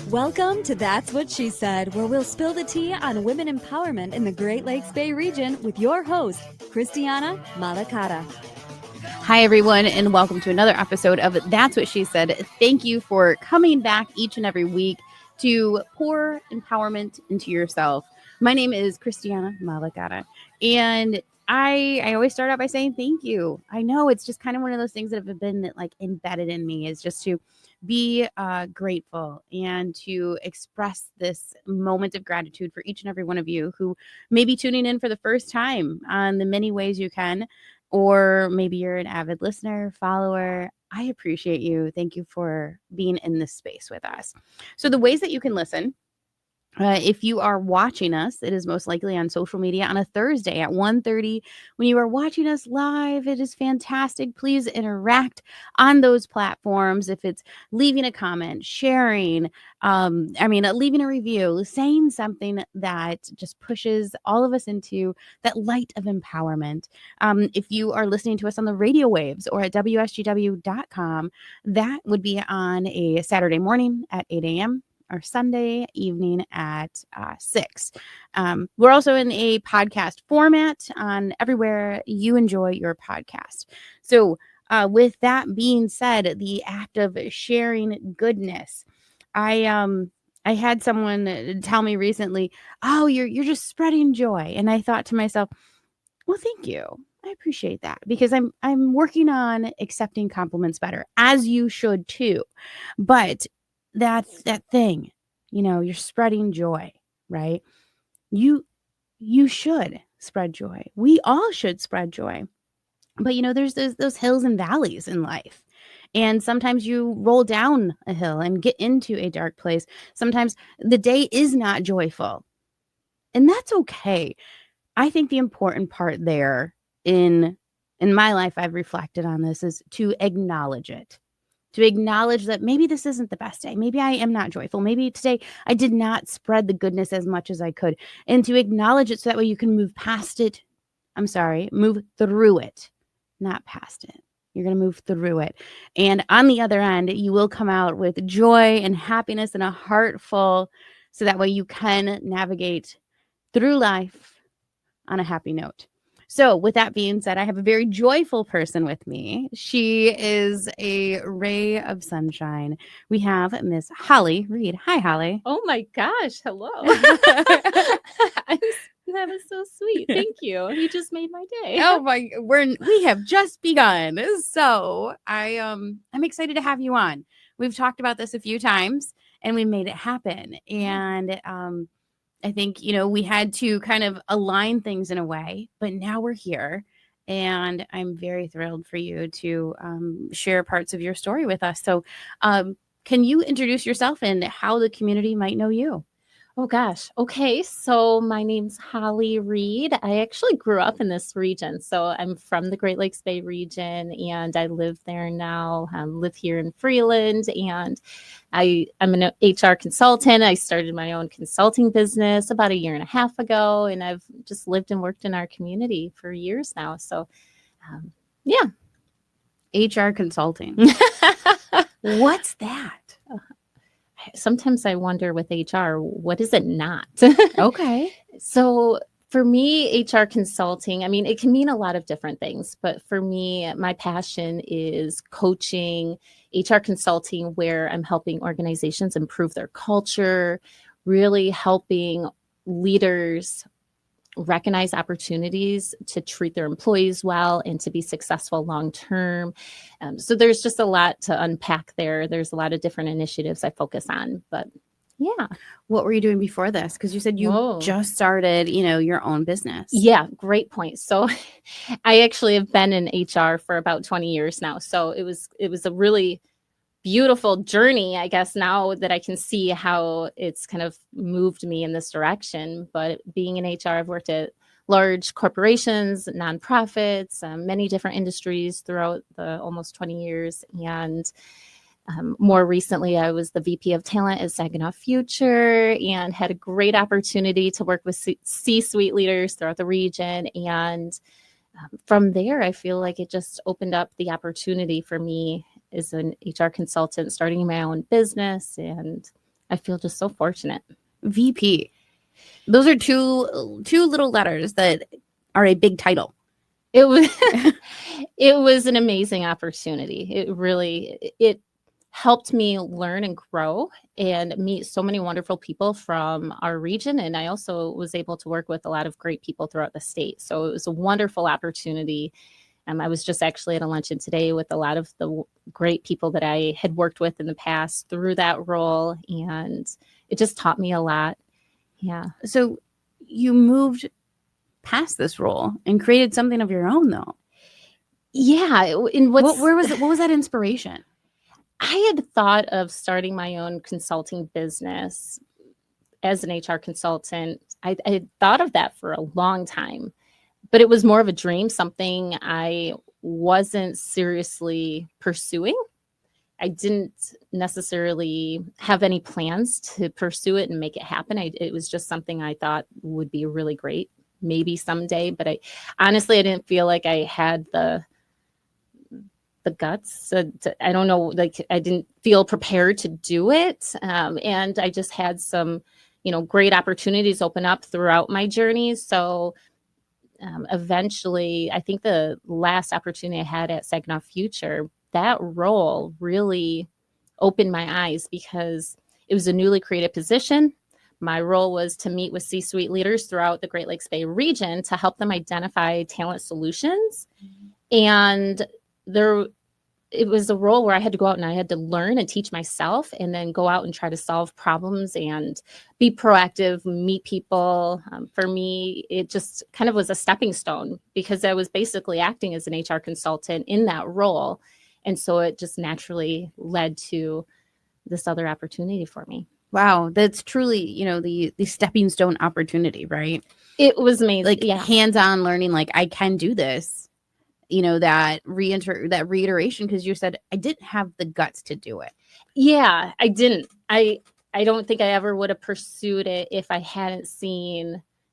Welcome to That's What She Said, where we'll spill the tea on women empowerment in the Great Lakes Bay region with your host, Christiana Malacara. Hi, everyone, and welcome to another episode of That's What She Said. Thank you for coming back each and every week to pour empowerment into yourself. My name is Christiana Malacara, and I always start out by saying thank you. I know it's just kind of one of those things that have been like embedded in me, is just to be grateful and to express this moment of gratitude for each and every one of you who may be tuning in for the first time on the many ways you can, or maybe you're an avid listener, follower. I appreciate you. Thank you for being in this space with us. So the ways that you can listen, if you are watching us, it is most likely on social media on a Thursday at 1:30. When you are watching us live, it is fantastic. Please interact on those platforms. If it's leaving a comment, sharing, leaving a review, saying something that just pushes all of us into that light of empowerment. If you are listening to us on the radio waves or at WSGW.com, that would be on a Saturday morning at 8 a.m. or Sunday evening at 6. We're also in a podcast format on everywhere you enjoy your podcast. So with that being said, the act of sharing goodness, I had someone tell me recently, oh, you're just spreading joy. And I thought to myself, well, thank you. I appreciate that, because I'm working on accepting compliments better, as you should too. But that's that thing, you're spreading joy, right? You should spread joy. We all should spread joy. But there's those hills and valleys in life. And sometimes you roll down a hill and get into a dark place. Sometimes the day is not joyful. And that's okay. I think the important part there in my life, I've reflected on this, is to acknowledge it. To acknowledge that maybe this isn't the best day. Maybe I am not joyful. Maybe today I did not spread the goodness as much as I could. And to acknowledge it so that way you can move past it. Move through it, not past it. You're going to move through it. And on the other end, you will come out with joy and happiness and a heart full, so that way you can navigate through life on a happy note. So with that being said, I have a very joyful person with me. She is a ray of sunshine. We have Miss Holly Reed. Hi, Holly. Oh my gosh. Hello. That is so sweet. Thank you. You just made my day. Oh my, we have just begun. So I'm excited to have you on. We've talked about this a few times and we made it happen. And I think, we had to kind of align things in a way, but now we're here, and I'm very thrilled for you to share parts of your story with us. So can you introduce yourself and how the community might know you? Oh gosh. Okay. So my name's Holly Reed. I actually grew up in this region. So I'm from the Great Lakes Bay region, and I live there now. Live here in Freeland, and I'm an HR consultant. I started my own consulting business about 1.5 years ago, and I've just lived and worked in our community for years now. So, yeah. HR consulting. What's that? Sometimes I wonder with HR, what is it not? Okay. So for me, HR consulting, it can mean a lot of different things, but for me, my passion is coaching, HR consulting, where I'm helping organizations improve their culture, really helping leaders recognize opportunities to treat their employees well and to be successful long term. So there's just a lot to unpack there. There's a lot of different initiatives I focus on, but yeah. What were you doing before this? Because you said you just started, your own business. Yeah, great point. So I actually have been in HR for about 20 years now. So it was a really beautiful journey, I guess, now that I can see how it's kind of moved me in this direction. But being in HR, I've worked at large corporations, nonprofits, many different industries throughout the almost 20 years. And more recently, I was the VP of Talent at Saginaw Future and had a great opportunity to work with C-suite leaders throughout the region. And from there, I feel like it just opened up the opportunity for me as an HR consultant, starting my own business, and I feel just so fortunate. VP. Those are two little letters that are a big title. It was it was an amazing opportunity. It helped me learn and grow and meet so many wonderful people from our region. And I also was able to work with a lot of great people throughout the state. So it was a wonderful opportunity. I was just actually at a luncheon today with a lot of the great people that I had worked with in the past through that role. And it just taught me a lot. Yeah. So you moved past this role and created something of your own, though. Yeah. What was that inspiration? I had thought of starting my own consulting business as an HR consultant. I had thought of that for a long time, but it was more of a dream, something I wasn't seriously pursuing. I didn't necessarily have any plans to pursue it and make it happen. It was just something I thought would be really great, maybe someday. But I didn't feel like I had the guts. I don't know, like I didn't feel prepared to do it. And I just had some, great opportunities open up throughout my journey. So eventually, I think the last opportunity I had at Saginaw Future, that role really opened my eyes because it was a newly created position. My role was to meet with C-suite leaders throughout the Great Lakes Bay region to help them identify talent solutions. And it was a role where I had to go out and I had to learn and teach myself and then go out and try to solve problems and be proactive, meet people. For me, it just kind of was a stepping stone because I was basically acting as an HR consultant in that role. And so it just naturally led to this other opportunity for me. Wow, that's truly, the stepping stone opportunity, right? It was amazing. Like hands-on learning, like I can do this. That reiteration, because you said I didn't have the guts to do it. Yeah, I didn't. I don't think I ever would have pursued it if I hadn't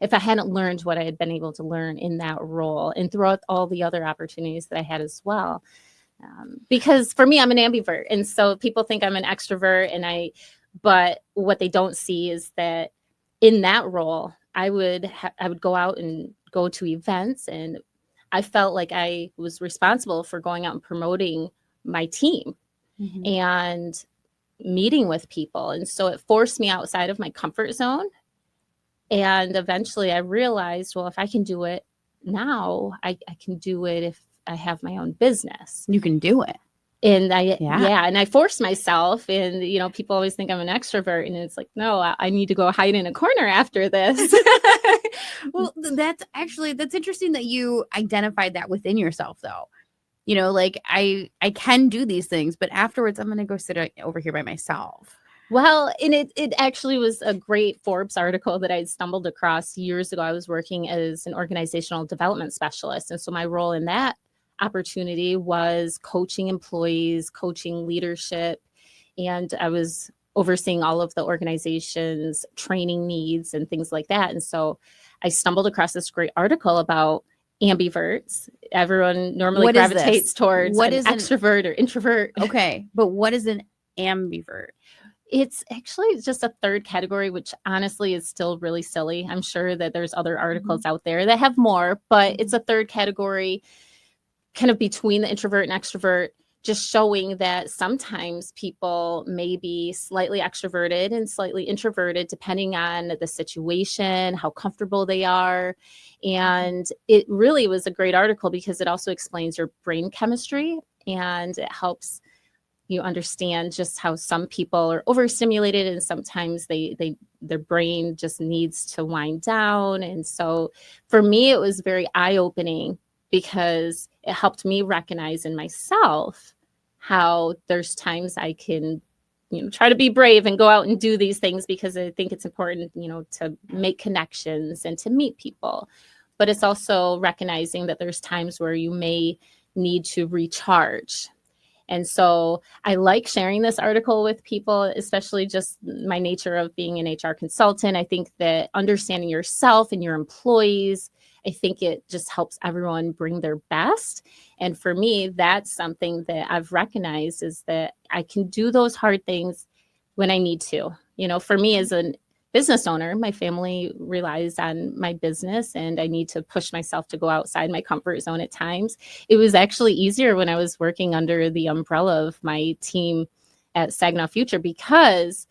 learned what I had been able to learn in that role and throughout all the other opportunities that I had as well. Because for me, I'm an ambivert. And so people think I'm an extrovert but what they don't see is that in that role, I would go out and go to events, and I felt like I was responsible for going out and promoting my team and meeting with people. And so it forced me outside of my comfort zone. And eventually I realized, well, if I can do it now, I can do it if I have my own business. You can do it. And and I forced myself, and people always think I'm an extrovert, and it's like, no, I need to go hide in a corner after this. Well, that's interesting that you identified that within yourself, though. Like I can do these things, but afterwards I'm going to go sit over here by myself. Well, and it actually was a great Forbes article that I stumbled across years ago. I was working as an organizational development specialist, and so my role in that opportunity was coaching employees, coaching leadership, and I was overseeing all of the organization's training needs and things like that. And so I stumbled across this great article about ambiverts. Everyone normally gravitates towards an extrovert or introvert. Okay, but what is an ambivert? It's actually just a third category, which honestly is still really silly. I'm sure that there's other articles out there that have more, but it's a third category kind of between the introvert and extrovert, just showing that sometimes people may be slightly extroverted and slightly introverted, depending on the situation, how comfortable they are. And it really was a great article because it also explains your brain chemistry, and it helps you understand just how some people are overstimulated and sometimes their brain just needs to wind down. And so for me, it was very eye-opening because it helped me recognize in myself how there's times I can, try to be brave and go out and do these things because I think it's important, to make connections and to meet people. But it's also recognizing that there's times where you may need to recharge. And so I like sharing this article with people, especially just my nature of being an HR consultant. I think that understanding yourself and your employees I think it just helps everyone bring their best. And for me, that's something that I've recognized, is that I can do those hard things when I need to. For me as a business owner, my family relies on my business, and I need to push myself to go outside my comfort zone at times. It was actually easier when I was working under the umbrella of my team at Saginaw Future, because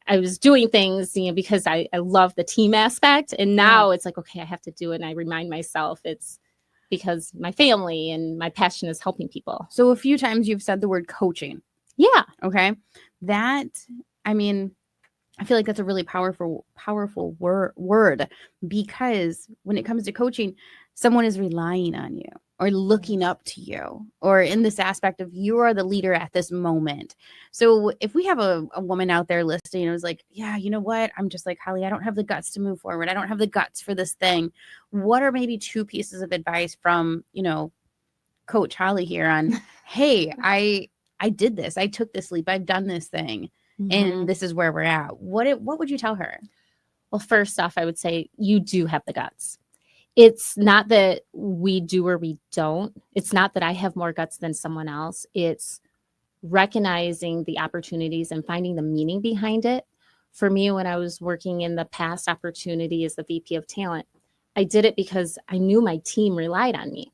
I was doing things, because I love the team aspect. And now it's like, okay, I have to do it. And I remind myself it's because my family and my passion is helping people. So a few times you've said the word coaching. Yeah. Okay. I feel like that's a really powerful word, because when it comes to coaching, someone is relying on you or looking up to you, or in this aspect of you are the leader at this moment. So if we have a woman out there listening who's like, yeah, you know what? I'm just like, Holly, I don't have the guts to move forward. I don't have the guts for this thing. What are maybe 2 pieces of advice from, Coach Holly here on, hey, I did this. I took this leap. I've done this thing. And this is where we're at. What would you tell her? Well, first off, I would say you do have the guts. It's not that we do or we don't. It's not that I have more guts than someone else. It's recognizing the opportunities and finding the meaning behind it. For me, when I was working in the past opportunity as the VP of talent, I did it because I knew my team relied on me.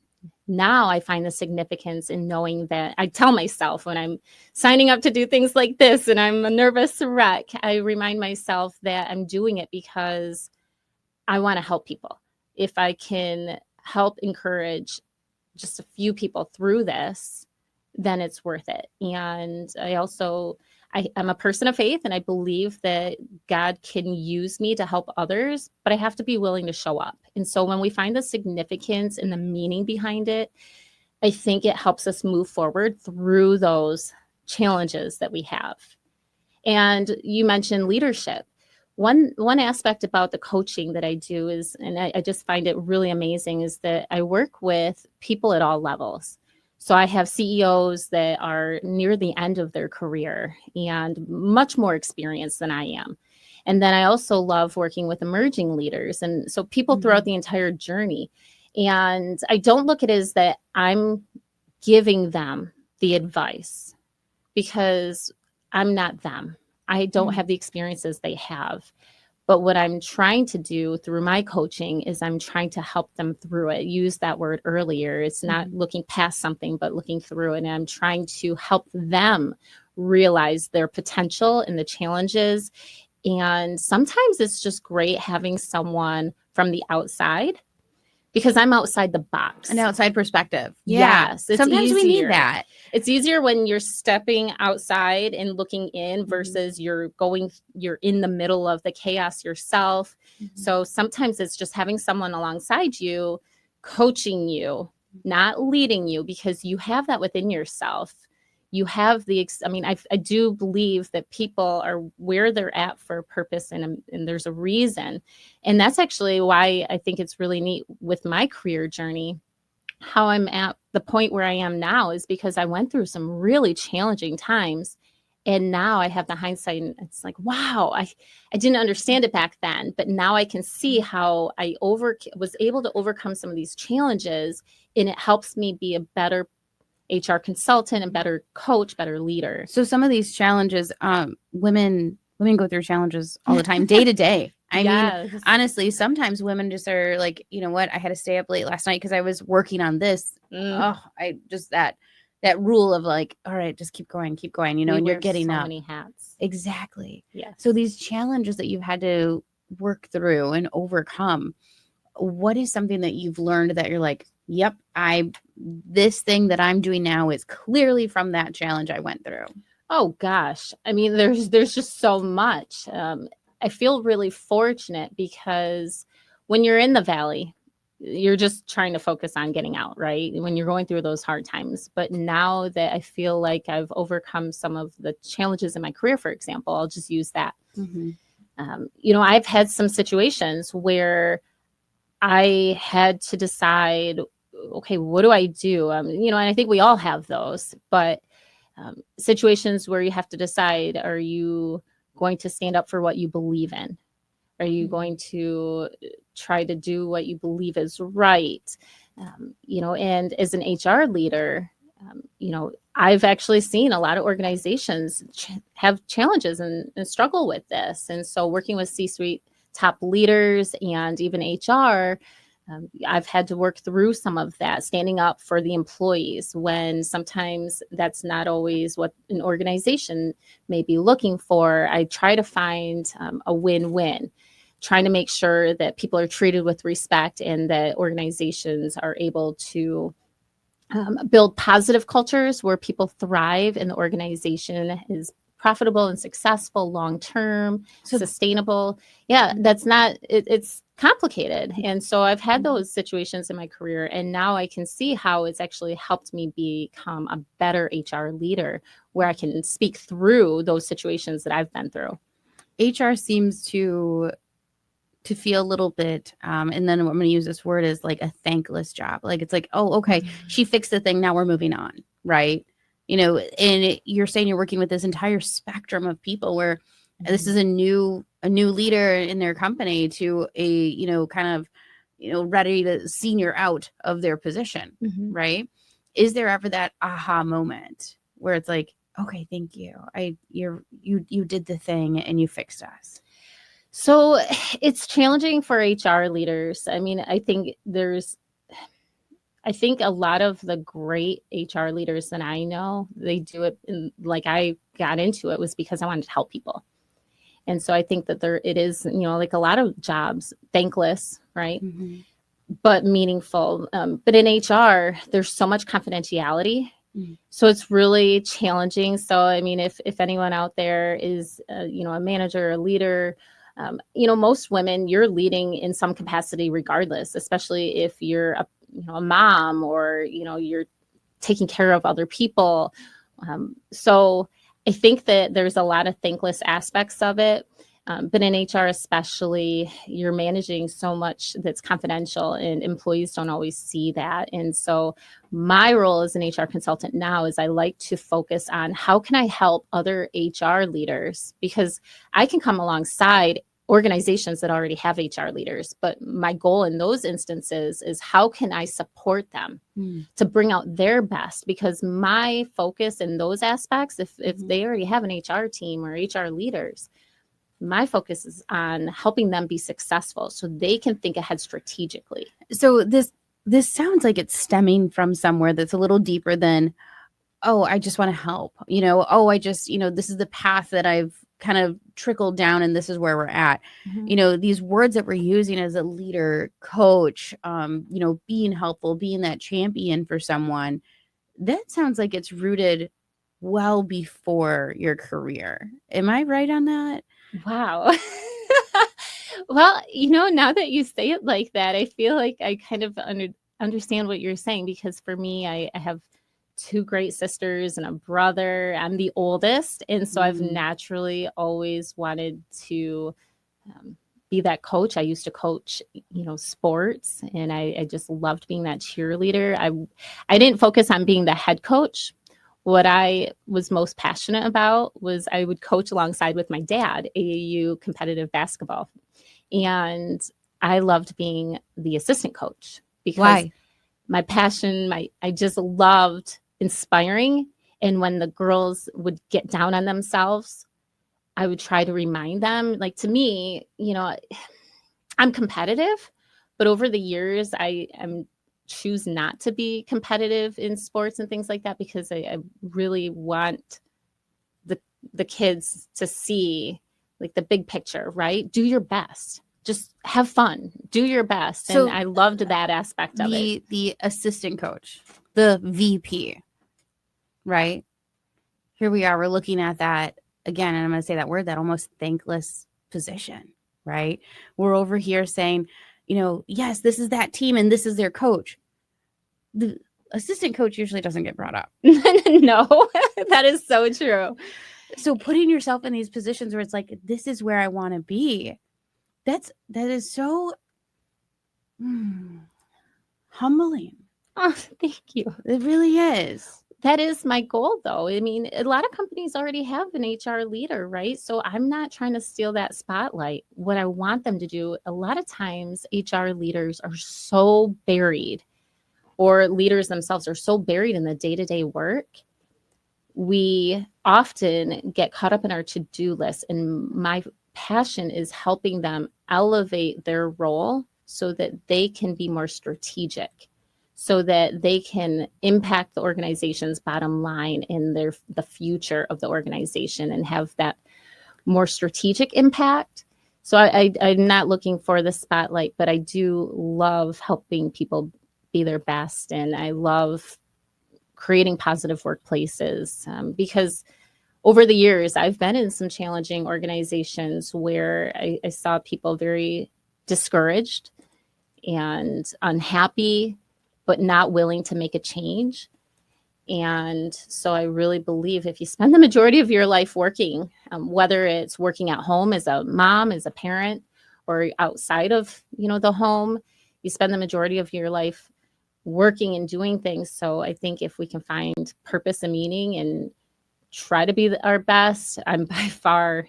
Now I find the significance in knowing that I tell myself when I'm signing up to do things like this and I'm a nervous wreck, I remind myself that I'm doing it because I want to help people. If I can help encourage just a few people through this, then it's worth it. And I'm a person of faith, and I believe that God can use me to help others, but I have to be willing to show up. And so when we find the significance and the meaning behind it, I think it helps us move forward through those challenges that we have. And you mentioned leadership. One aspect about the coaching that I do is, and I just find it really amazing, is that I work with people at all levels. So I have CEOs that are near the end of their career and much more experienced than I am. And then I also love working with emerging leaders. And so people throughout the entire journey. And I don't look at it as that I'm giving them the advice, because I'm not them. I don't have the experiences they have. But what I'm trying to do through my coaching is I'm trying to help them through it. Use that word earlier. It's not looking past something, but looking through it. And I'm trying to help them realize their potential and the challenges. And sometimes it's just great having someone from the outside, because I'm outside the box. An outside perspective. Yes. It's Sometimes easier. we need that. It's easier when you're stepping outside and looking in versus you're in the middle of the chaos yourself. So sometimes it's just having someone alongside you, coaching you, not leading you, because you have that within yourself. You have I do believe that people are where they're at for a purpose, and there's a reason. And that's actually why I think it's really neat with my career journey. How I'm at the point where I am now is because I went through some really challenging times. And now I have the hindsight, and it's like, wow, I didn't understand it back then, but now I can see how I was able to overcome some of these challenges, and it helps me be a better HR consultant and better coach, better leader. So some of these challenges, women go through challenges all the time, day to day. I mean, honestly, sometimes women just are like, you know what? I had to stay up late last night because I was working on this. I just that rule of like, all right, just keep going, and you're getting so up. Many hats. Exactly. Yeah. So these challenges that you've had to work through and overcome, what is something that you've learned that you're like, yep, this thing that I'm doing now is clearly from that challenge I went through? Oh gosh. I mean, there's just so much. I feel really fortunate because when you're in the valley, you're just trying to focus on getting out, right? When you're going through those hard times. But now that I feel like I've overcome some of the challenges in my career, for example, I'll just use that. I've had some situations where I had to decide, okay, what do I do? And I think we all have those, but situations where you have to decide, are you going to stand up for what you believe in? Are you going to try to do what you believe is right? And as an HR leader, I've actually seen a lot of organizations have challenges and struggle with this. And so working with C-suite top leaders and even HR, I've had to work through some of that, standing up for the employees when sometimes that's not always what an organization may be looking for. I try to find a win-win, trying to make sure that people are treated with respect and that organizations are able to build positive cultures where people thrive and the organization is profitable and successful long-term, sustainable. Yeah, that's not, it's complicated. And so I've had those situations in my career, and now I can see how it's actually helped me become a better HR leader where I can speak through those situations that I've been through. HR seems to feel a little bit, and then I'm going to use this word as like a thankless job. Like, it's like, oh, okay, she fixed the thing. Now we're moving on. Right. And you're saying you're working with this entire spectrum of people where this is a new leader in their company to a, kind of, ready to senior out of their position. Right. Is there ever that aha moment where it's like, okay, thank you. You did the thing and you fixed us? So it's challenging for HR leaders. I mean, I think a lot of the great HR leaders that I know, they do it like I got into it was because I wanted to help people. And so I think that it is, like a lot of jobs, thankless, right? But meaningful. But in HR, there's so much confidentiality. So it's really challenging. So, I mean, if anyone out there is, a manager, a leader, most women, you're leading in some capacity regardless, especially if you're a mom or, you're taking care of other people. So I think that there's a lot of thankless aspects of it. But in HR especially, you're managing so much that's confidential and employees don't always see that. And so my role as an HR consultant now is I like to focus on how can I help other HR leaders, because I can come alongside organizations that already have HR leaders. But my goal in those instances is how can I support them to bring out their best? Because my focus in those aspects, if they already have an HR team or HR leaders, my focus is on helping them be successful so they can think ahead strategically. So this sounds like it's stemming from somewhere that's a little deeper than, oh, I just want to help, I just, this is the path that I've kind of trickled down and this is where we're at. These words that we're using as a leader, coach, being helpful, being that champion for someone, that sounds like it's rooted well before your career. Am I right on that? Wow. Well, now that you say it like that, I feel like I kind of understand what you're saying, because for me, I have two great sisters and a brother. I'm the oldest. And so I've naturally always wanted to be that coach. I used to coach, sports, and I just loved being that cheerleader. I didn't focus on being the head coach. What I was most passionate about was I would coach alongside with my dad, AAU competitive basketball. And I loved being the assistant coach because Why? My passion, I just loved inspiring. And when the girls would get down on themselves, I would try to remind them, like, to me, I'm competitive, but over the years, I'm choose not to be competitive in sports and things like that, because I really want the kids to see like the big picture, right? Do your best. Just have fun. Do your best. So, and I loved that aspect of it. The assistant coach, the VP, right? Here we are. We're looking at that again, and I'm going to say that word, that almost thankless position, right? We're over here saying, yes, this is that team and this is their coach. The assistant coach usually doesn't get brought up. No, that is so true. So putting yourself in these positions where it's like, this is where I want to be. That is so humbling. Oh, thank you. It really is. That is my goal, though. I mean, a lot of companies already have an HR leader, right? So I'm not trying to steal that spotlight. What I want them to do, a lot of times HR leaders are so buried, or leaders themselves are so buried in the day-to-day work. We often get caught up in our to-do list, and my passion is helping them elevate their role so that they can be more strategic, so that they can impact the organization's bottom line in the future of the organization and have that more strategic impact. So I'm not looking for the spotlight, but I do love helping people be their best, and I love creating positive workplaces, because over the years, I've been in some challenging organizations where I saw people very discouraged and unhappy, but not willing to make a change. And so I really believe if you spend the majority of your life working, whether it's working at home as a mom, as a parent, or outside of, the home, you spend the majority of your life working and doing things. So I think if we can find purpose and meaning and try to be our best. I'm by far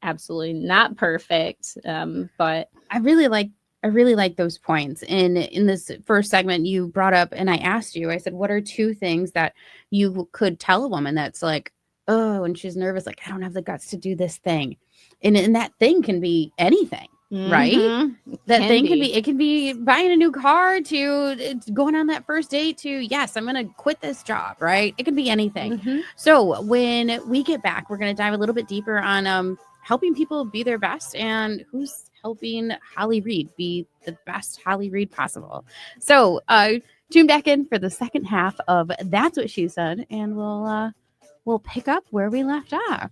absolutely not perfect, but I really like those points. And in this first segment, you brought up, and I asked you, I said, what are 2 things that you could tell a woman that's like, oh, and she's nervous, like, I don't have the guts to do this thing. And that thing can be anything, right? That thing can be buying a new car to going on that first date to, yes, I'm going to quit this job, right? It can be anything. So when we get back, we're going to dive a little bit deeper on helping people be their best and who's helping Holly Reed be the best Holly Reed possible. So tune back in for the second half of That's What She Said, and we'll pick up where we left off.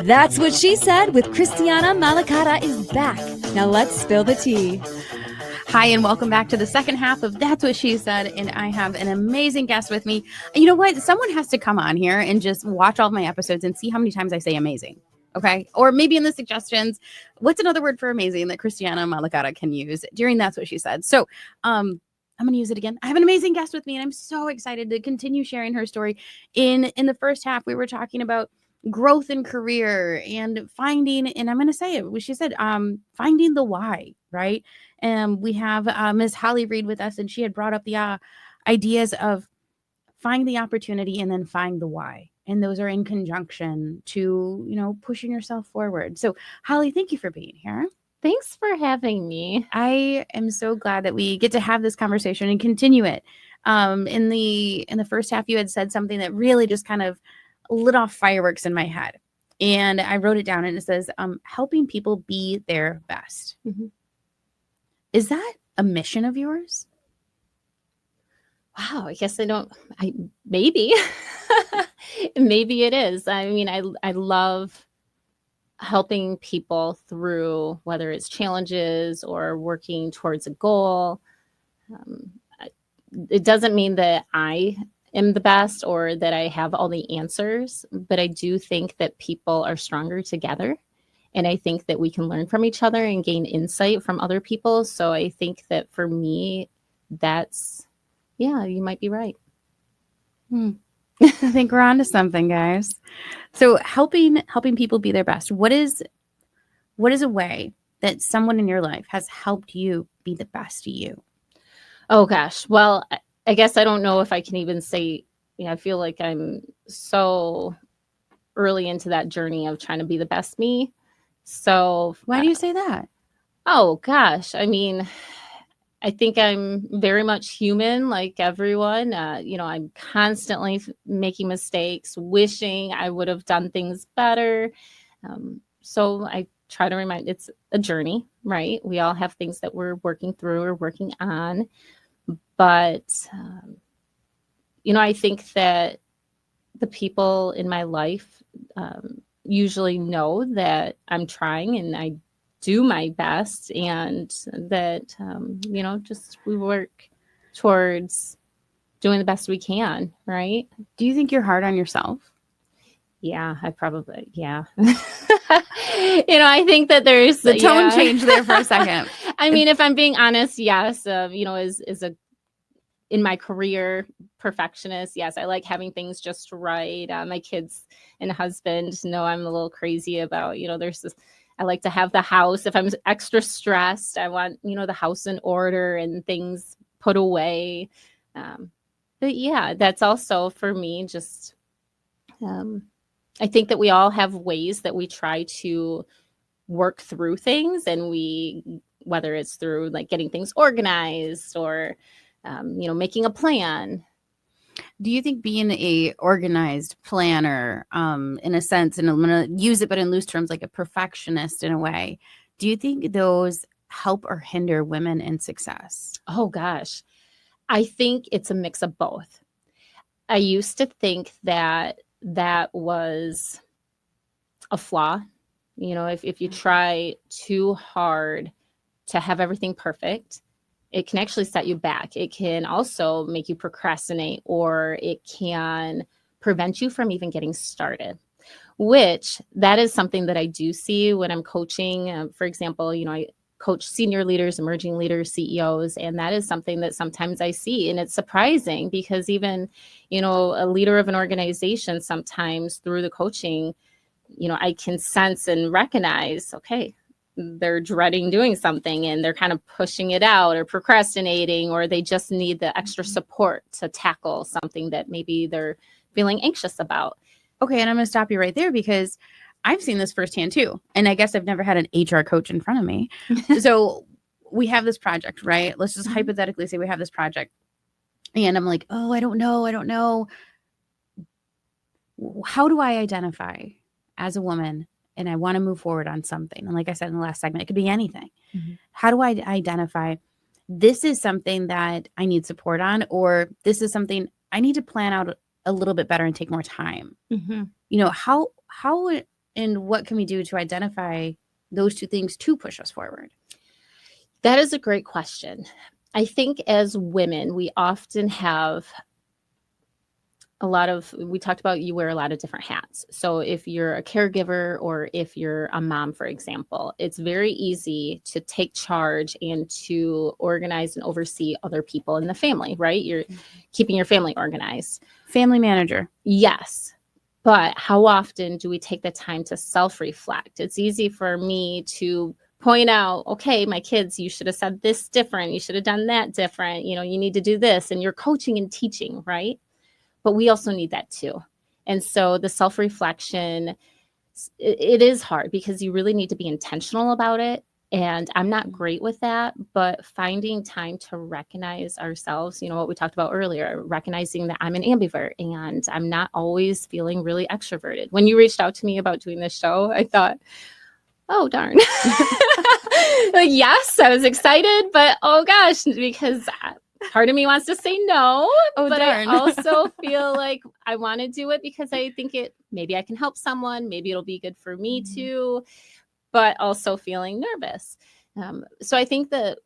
That's What She Said with Christiana Malacara is back. Now let's spill the tea. Hi, and welcome back to the second half of That's What She Said. And I have an amazing guest with me. You know what? Someone has to come on here and just watch all of my episodes and see how many times I say amazing. Okay. Or maybe in the suggestions, what's another word for amazing that Christiana Malacara can use during That's What She Said. So, I'm going to use it again. I have an amazing guest with me, and I'm so excited to continue sharing her story. In the first half, we were talking about growth in career and finding, and I'm going to say it, she said, finding the why, right? And we have Ms. Holly Reed with us, and she had brought up the ideas of find the opportunity and then find the why. And those are in conjunction to, pushing yourself forward. So Holly, thank you for being here. Thanks for having me. I am so glad that we get to have this conversation and continue it. In the first half, you had said something that really just kind of lit off fireworks in my head. And I wrote it down, and it says, helping people be their best. Is that a mission of yours? Wow, I guess maybe, maybe it is. I mean, I love helping people through, whether it's challenges or working towards a goal. It doesn't mean that I am the best or that I have all the answers, but I do think that people are stronger together. And I think that we can learn from each other and gain insight from other people. So I think that for me, you might be right. I think we're on to something, guys. So helping people be their best. What is a way that someone in your life has helped you be the best you? Oh, gosh. Well, I guess I don't know if I can even say, I feel like I'm so early into that journey of trying to be the best me. So why do you say that? Oh, gosh. I mean, I think I'm very much human like everyone. I'm constantly making mistakes, wishing I would have done things better. So I try to remind, it's a journey, right? We all have things that we're working through or working on. But, I think that the people in my life, usually know that I'm trying and I do my best, and that, just we work towards doing the best we can, right? Do you think you're hard on yourself? Yeah, yeah. I think that there's The tone changed there for a second. I mean, if I'm being honest, yes, in my career perfectionist, yes, I like having things just right. My kids and husband know I'm a little crazy about, there's this, I like to have the house. If I'm extra stressed, I want, the house in order and things put away. But yeah, that's also for me, just, I think that we all have ways that we try to work through things, and whether it's through like getting things organized or, making a plan. Do you think being a organized planner, in a sense, and I'm going to use it, but in loose terms, like a perfectionist in a way, do you think those help or hinder women in success? Oh gosh, I think it's a mix of both. I used to think that was a flaw. If you try too hard to have everything perfect, it can actually set you back. It can also make you procrastinate, or it can prevent you from even getting started, which that is something that I do see when I'm coaching. For example, I coach senior leaders, emerging leaders, CEOs, and that is something that sometimes I see. And it's surprising because even, a leader of an organization, sometimes through the coaching, I can sense and recognize, okay, they're dreading doing something and they're kind of pushing it out or procrastinating, or they just need the extra support to tackle something that maybe they're feeling anxious about. Okay, and I'm going to stop you right there because I've seen this firsthand too. And I guess I've never had an HR coach in front of me. So we have this project, right? Let's just hypothetically say we have this project. And I'm like, oh, I don't know. How do I identify as a woman and I want to move forward on something? And like I said in the last segment, it could be anything. Mm-hmm. How do I identify this is something that I need support on, or this is something I need to plan out a little bit better and take more time? Mm-hmm. How and what can we do to identify those two things to push us forward? That is a great question. I think as women, we often have we talked about, you wear a lot of different hats. So if you're a caregiver or if you're a mom, for example, it's very easy to take charge and to organize and oversee other people in the family, right? You're keeping your family organized. Family manager. Yes. But how often do we take the time to self-reflect? It's easy for me to point out, okay, my kids, you should have said this different. You should have done that different. You need to do this. And you're coaching and teaching, right? But we also need that too. And so the self-reflection, it is hard because you really need to be intentional about it. And I'm not great with that, but finding time to recognize ourselves, what we talked about earlier, recognizing that I'm an ambivert and I'm not always feeling really extroverted. When you reached out to me about doing this show, I thought, oh, darn. Like, yes, I was excited, but oh gosh, because part of me wants to say no, but darn. I also feel like I want to do it because I think maybe I can help someone. Maybe it'll be good for me too, but also feeling nervous. So I think that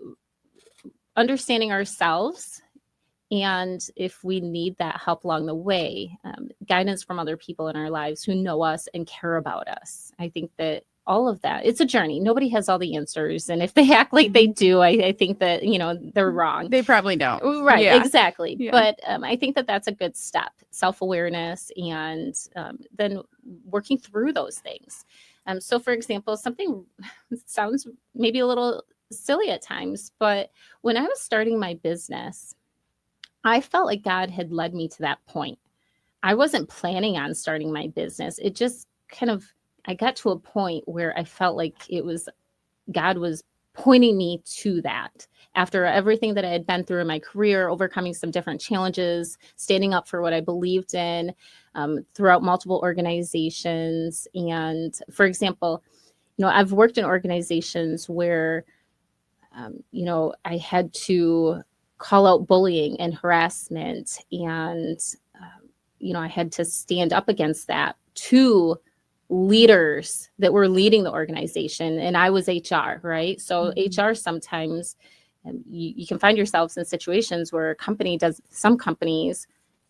understanding ourselves, and if we need that help along the way, guidance from other people in our lives who know us and care about us. I think that all of that, it's a journey. Nobody has all the answers. And if they act like they do, I think that, they're wrong. They probably don't. Right. Yeah. Exactly. Yeah. But I think that that's a good step, self-awareness, and then working through those things. So for example, something sounds maybe a little silly at times, but when I was starting my business, I felt like God had led me to that point. I wasn't planning on starting my business. It just I got to a point where I felt like God was pointing me to that. After everything that I had been through in my career, overcoming some different challenges, standing up for what I believed in, throughout multiple organizations. And for example, I've worked in organizations where, I had to call out bullying and harassment, and, I had to stand up against that to leaders that were leading the organization, and I was HR, right? So HR sometimes you can find yourselves in situations where some companies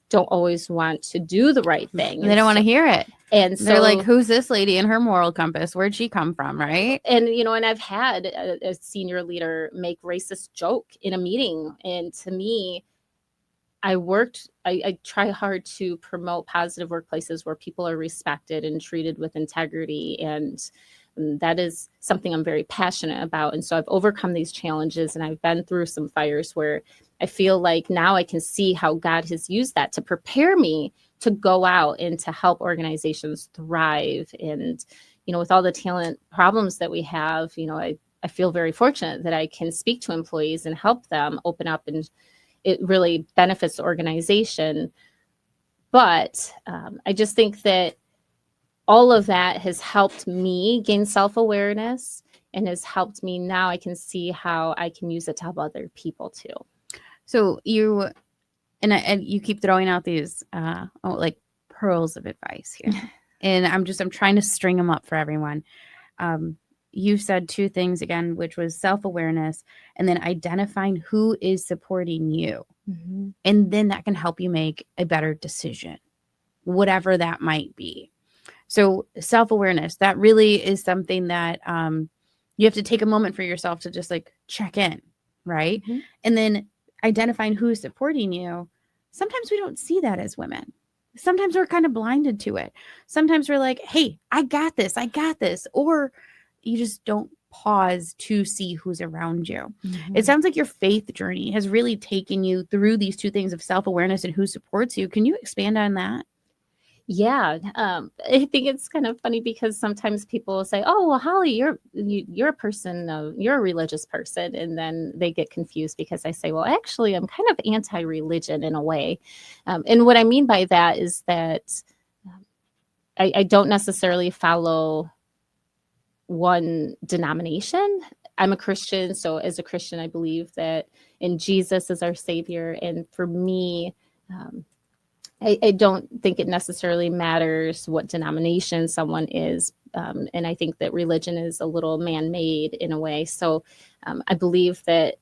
don't always want to do the right thing. They don't want to hear it. And so they're like, who's this lady and her moral compass? Where'd she come from, right? And, and I've had a senior leader make racist joke in a meeting. And to me, I try hard to promote positive workplaces where people are respected and treated with integrity. And that is something I'm very passionate about. And so I've overcome these challenges, and I've been through some fires where I feel like now I can see how God has used that to prepare me to go out and to help organizations thrive. And, with all the talent problems that we have, I feel very fortunate that I can speak to employees and help them open up, and it really benefits the organization. But I just think that all of that has helped me gain self-awareness and has helped me. Now I can see how I can use it to help other people too. So you keep throwing out these like pearls of advice here. And I'm trying to string them up for everyone. You said two things again, which was self-awareness and then identifying who is supporting you. Mm-hmm. And then that can help you make a better decision, whatever that might be. So self-awareness, that really is something that you have to take a moment for yourself to just like check in, right? Mm-hmm. And then identifying who is supporting you. Sometimes we don't see that as women. Sometimes we're kind of blinded to it. Sometimes we're like, hey, I got this. Or you just don't pause to see who's around you. Mm-hmm. It sounds like your faith journey has really taken you through these two things of self-awareness and who supports you. Can you expand on that? Yeah. I think it's kind of funny because sometimes people will say, oh, well, Holly, you're a person, you're a religious person. And then they get confused because I say, well, actually, I'm kind of anti-religion in a way. And what I mean by that is that I don't necessarily follow one denomination. I'm a Christian. So as a Christian, I believe that in Jesus as our Savior. And for me, I don't think it necessarily matters what denomination someone is. And I think that religion is a little man-made in a way. So I believe that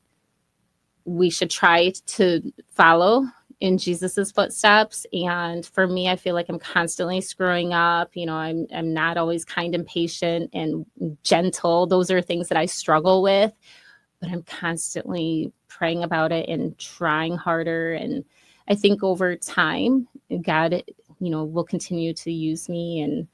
we should try to follow in Jesus's footsteps. And for me, I feel like I'm constantly screwing up. I'm not always kind and patient and gentle. Those are things that I struggle with, but I'm constantly praying about it and trying harder. And I think over time, God, will continue to use me. And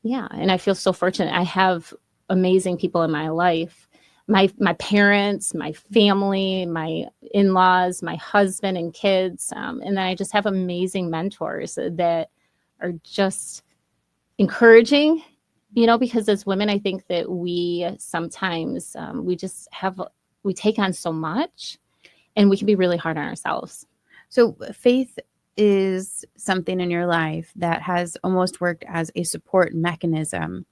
and I feel so fortunate. I have amazing people in my life. My parents, my family, my in-laws, my husband and kids. And then I just have amazing mentors that are just encouraging, because as women, I think that we sometimes, we take on so much and we can be really hard on ourselves. So faith is something in your life that has almost worked as a support mechanism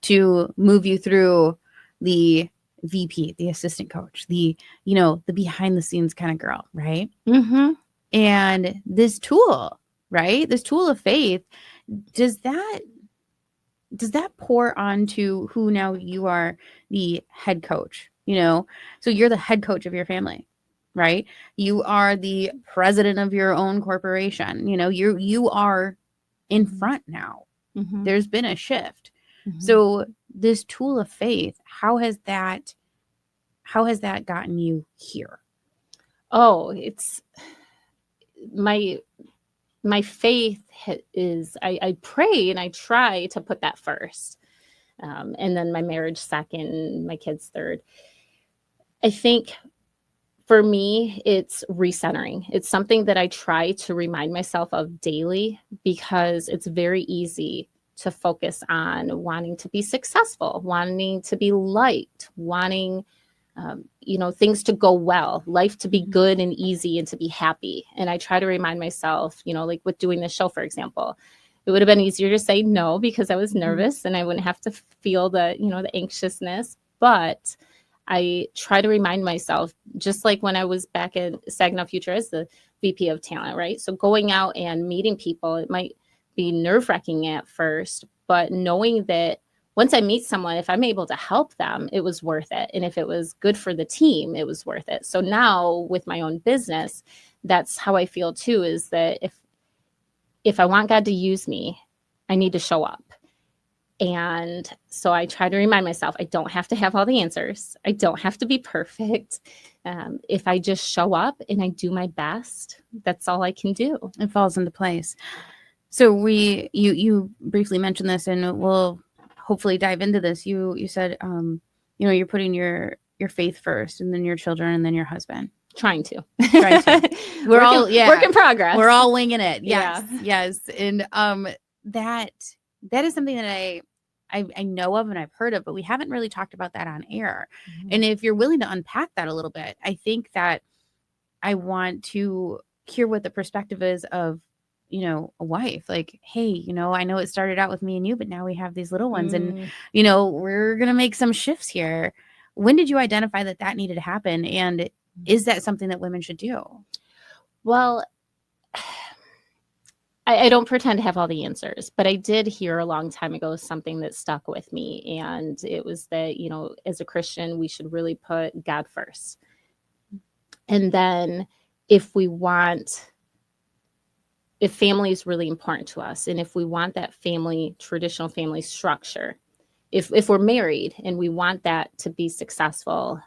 to move you through the VP, the assistant coach, the behind the scenes kind of girl, right? Mm-hmm. And this tool, right? This tool of faith, does that pour onto who now you are the head coach, so you're the head coach of your family, right? You are the president of your own corporation. You are in front now. Mm-hmm. There's been a shift. Mm-hmm. So this tool of faith, how has that gotten you here? Oh, it's my faith is, I pray and I try to put that first. And then my marriage second, my kids third. I think for me, it's recentering. It's something that I try to remind myself of daily because it's very easy to focus on wanting to be successful, wanting to be liked, wanting, things to go well, life to be good and easy and to be happy. And I try to remind myself, like with doing this show, for example, it would have been easier to say no because I was nervous and I wouldn't have to feel the anxiousness. But I try to remind myself, just like when I was back at Saginaw Future as the VP of talent, right? So going out and meeting people, it might be nerve-wracking at first, but knowing that once I meet someone, if I'm able to help them, it was worth it. And if it was good for the team, it was worth it. So now with my own business, that's how I feel too, is that if I want God to use me, I need to show up. And so I try to remind myself, I don't have to have all the answers. I don't have to be perfect. If I just show up and I do my best, that's all I can do. It falls into place. So you briefly mentioned this, and we'll hopefully dive into this. You said, you're putting your faith first, and then your children, and then your husband. Trying to. We're all work in progress. We're all winging it. Yes, Yeah. yes. And that is something that I know of and I've heard of, but we haven't really talked about that on air. Mm-hmm. And if you're willing to unpack that a little bit, I think that I want to hear what the perspective is of, a wife. Like, hey, I know it started out with me and you, but now we have these little ones, and we're gonna make some shifts here. When did you identify that needed to happen, and is that something that women should do? Well, I don't pretend to have all the answers, but I did hear a long time ago something that stuck with me. And it was that, as a Christian, we should really put God first. And then if family is really important to us, and if we want that traditional family structure, if we're married and we want that to be successful,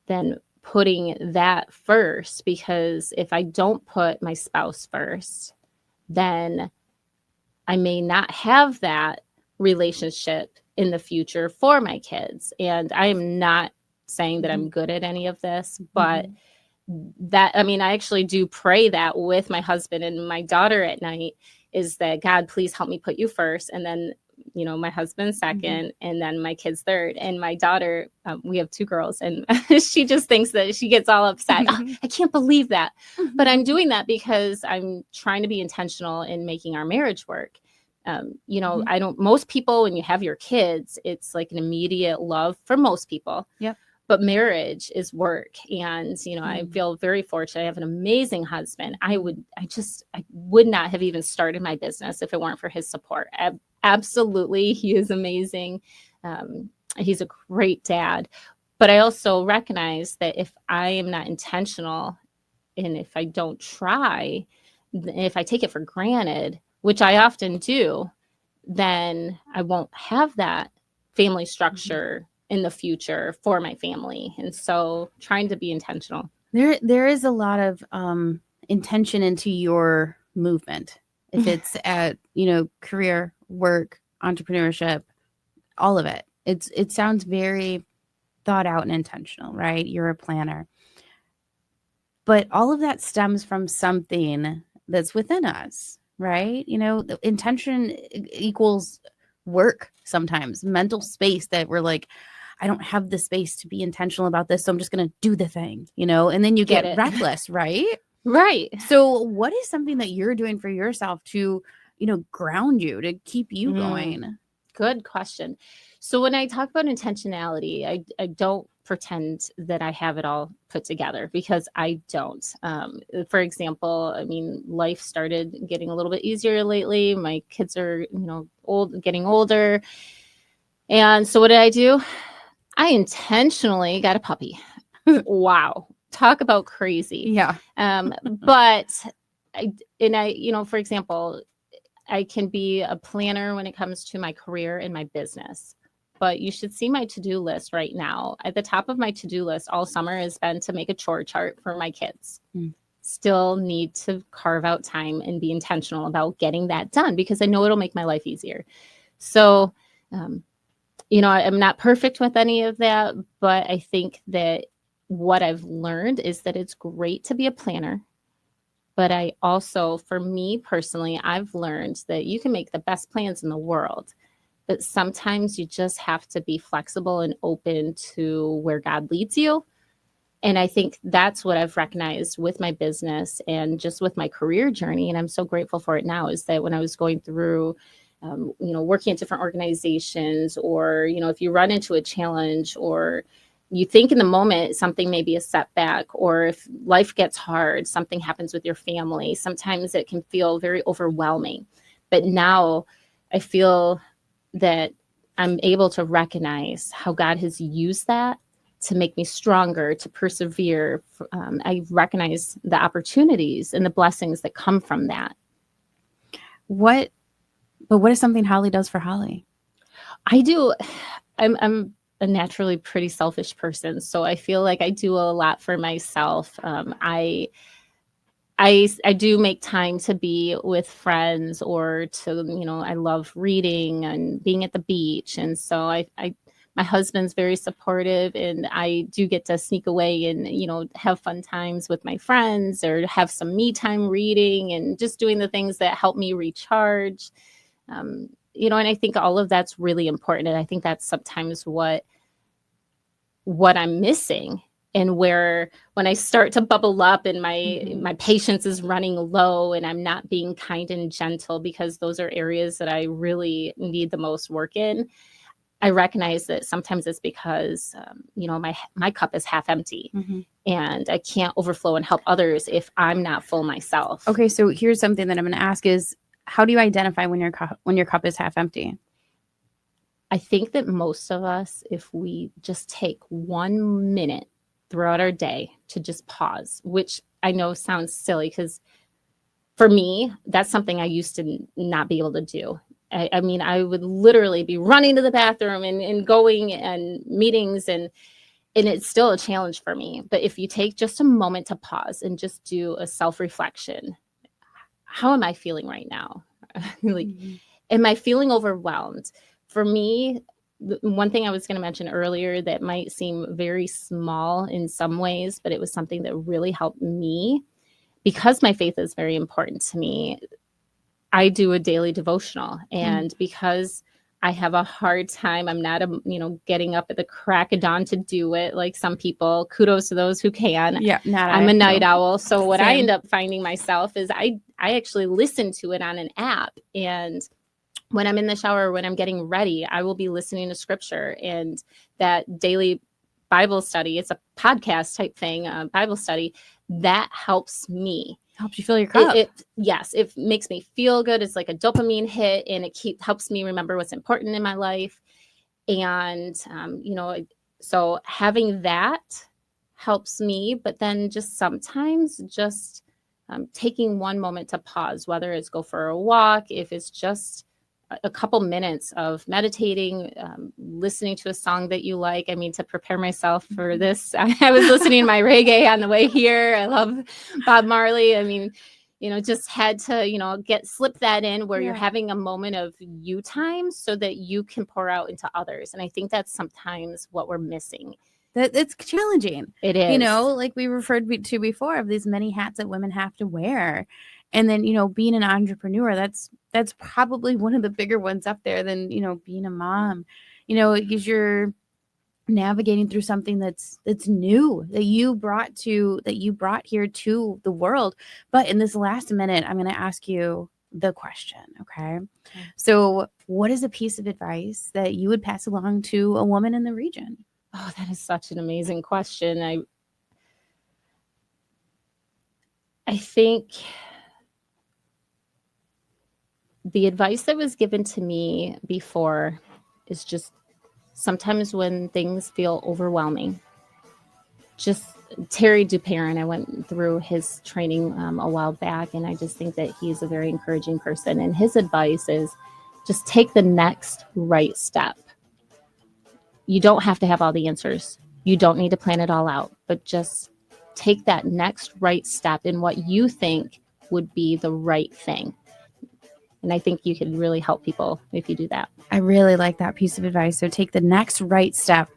then putting that first, because if I don't put my spouse first, then I may not have that relationship in the future for my kids. And I am not saying that I'm good at any of this, but I actually do pray that with my husband and my daughter at night, is that God, please help me put you first. And then, my husband second, and then my kids third. And my daughter, we have 2 girls, and she just thinks that she gets all upset. Oh, I can't believe that. But I'm doing that because I'm trying to be intentional in making our marriage work. Most people, when you have your kids, it's like an immediate love for most people. Yep. But marriage is work. And, I feel very fortunate. I have an amazing husband. I would not have even started my business if it weren't for his support. Absolutely. He is amazing. He's a great dad. But I also recognize that if I am not intentional, and if I don't try, if I take it for granted, which I often do, then I won't have that family structure in the future for my family. And so trying to be intentional. There is a lot of intention into your movement. If it's at, career, work, entrepreneurship, all of it. It sounds very thought out and intentional, right? You're a planner. But all of that stems from something that's within us, right? The intention equals work sometimes, mental space that we're like, I don't have the space to be intentional about this, so I'm just going to do the thing, and then you get reckless, right? Right. So what is something that you're doing for yourself to, ground you, to keep you going? Good question. So when I talk about intentionality, I don't pretend that I have it all put together, because I don't. For example, life started getting a little bit easier lately. My kids are, getting older. And so what did I do? I intentionally got a puppy. Wow. Talk about crazy. Yeah. But for example, I can be a planner when it comes to my career and my business, but you should see my to-do list right now. At the top of my to-do list all summer has been to make a chore chart for my kids. Still need to carve out time and be intentional about getting that done, because I know it'll make my life easier. So, I'm not perfect with any of that, but I think that what I've learned is that it's great to be a planner. But I also, for me personally, I've learned that you can make the best plans in the world, but sometimes you just have to be flexible and open to where God leads you. And I think that's what I've recognized with my business and just with my career journey. And I'm so grateful for it now, is that when I was going through working at different organizations, or, if you run into a challenge, or you think in the moment something may be a setback, or if life gets hard, something happens with your family, sometimes it can feel very overwhelming. But now I feel that I'm able to recognize how God has used that to make me stronger, to persevere. I recognize the opportunities and the blessings that come from that. What is something Holly does for Holly? I'm a naturally pretty selfish person, so I feel like I do a lot for myself. I do make time to be with friends, or I love reading and being at the beach. And so my husband's very supportive, and I do get to sneak away and, have fun times with my friends, or have some me time reading and just doing the things that help me recharge. And I think all of that's really important. And I think that's sometimes what I'm missing, and where when I start to bubble up and my patience is running low and I'm not being kind and gentle, because those are areas that I really need the most work in. I recognize that sometimes it's because, my cup is half empty, and I can't overflow and help others if I'm not full myself. Okay. So here's something that I'm going to ask is, how do you identify when your cup is half empty? I think that most of us, if we just take 1 minute throughout our day to just pause, which I know sounds silly, because for me, that's something I used to not be able to do. I mean, I would literally be running to the bathroom and going and meetings, and it's still a challenge for me. But if you take just a moment to pause and just do a self-reflection, how am I feeling right now? Am I feeling overwhelmed? For me, one thing I was going to mention earlier that might seem very small in some ways, but it was something that really helped me, because my faith is very important to me. I do a daily devotional, and because I have a hard time, I'm not getting up at the crack of dawn to do it like some people. Kudos to those who can. Yeah, I'm a night owl. So what I end up finding myself is I actually listen to it on an app, and when I'm in the shower, when I'm getting ready, I will be listening to scripture, and that daily Bible study, it's a podcast type thing, Bible study, that helps me. Helps you fill your cup. Yes, it makes me feel good. It's like a dopamine hit, and it helps me remember what's important in my life. And, so having that helps me, but then just sometimes just taking one moment to pause, whether it's go for a walk, if it's just a couple minutes of meditating, listening to a song that you like. I mean, to prepare myself for this, I was listening to my reggae on the way here. I love Bob Marley. I mean, just had to, slip that in where you're having a moment of you time so that you can pour out into others. And I think that's sometimes what we're missing. It's challenging. It is. Like we referred to before, of these many hats that women have to wear. And then, being an entrepreneur, that's probably one of the bigger ones up there than, being a mom, because you're navigating through something that's new that you brought here to the world. But in this last minute, I'm going to ask you the question. Okay. So what is a piece of advice that you would pass along to a woman in the region? Oh, that is such an amazing question. I think the advice that was given to me before is just sometimes when things feel overwhelming, just Terry Duperrin, I went through his training a while back, and I just think that he's a very encouraging person. And his advice is just take the next right step. You don't have to have all the answers. You don't need to plan it all out, but just take that next right step in what you think would be the right thing. And I think you can really help people if you do that. I really like that piece of advice. So take the next right step,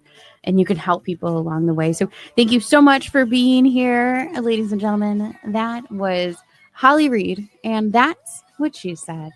and you can help people along the way. So thank you so much for being here, ladies and gentlemen. That was Holly Reed, and that's what she said.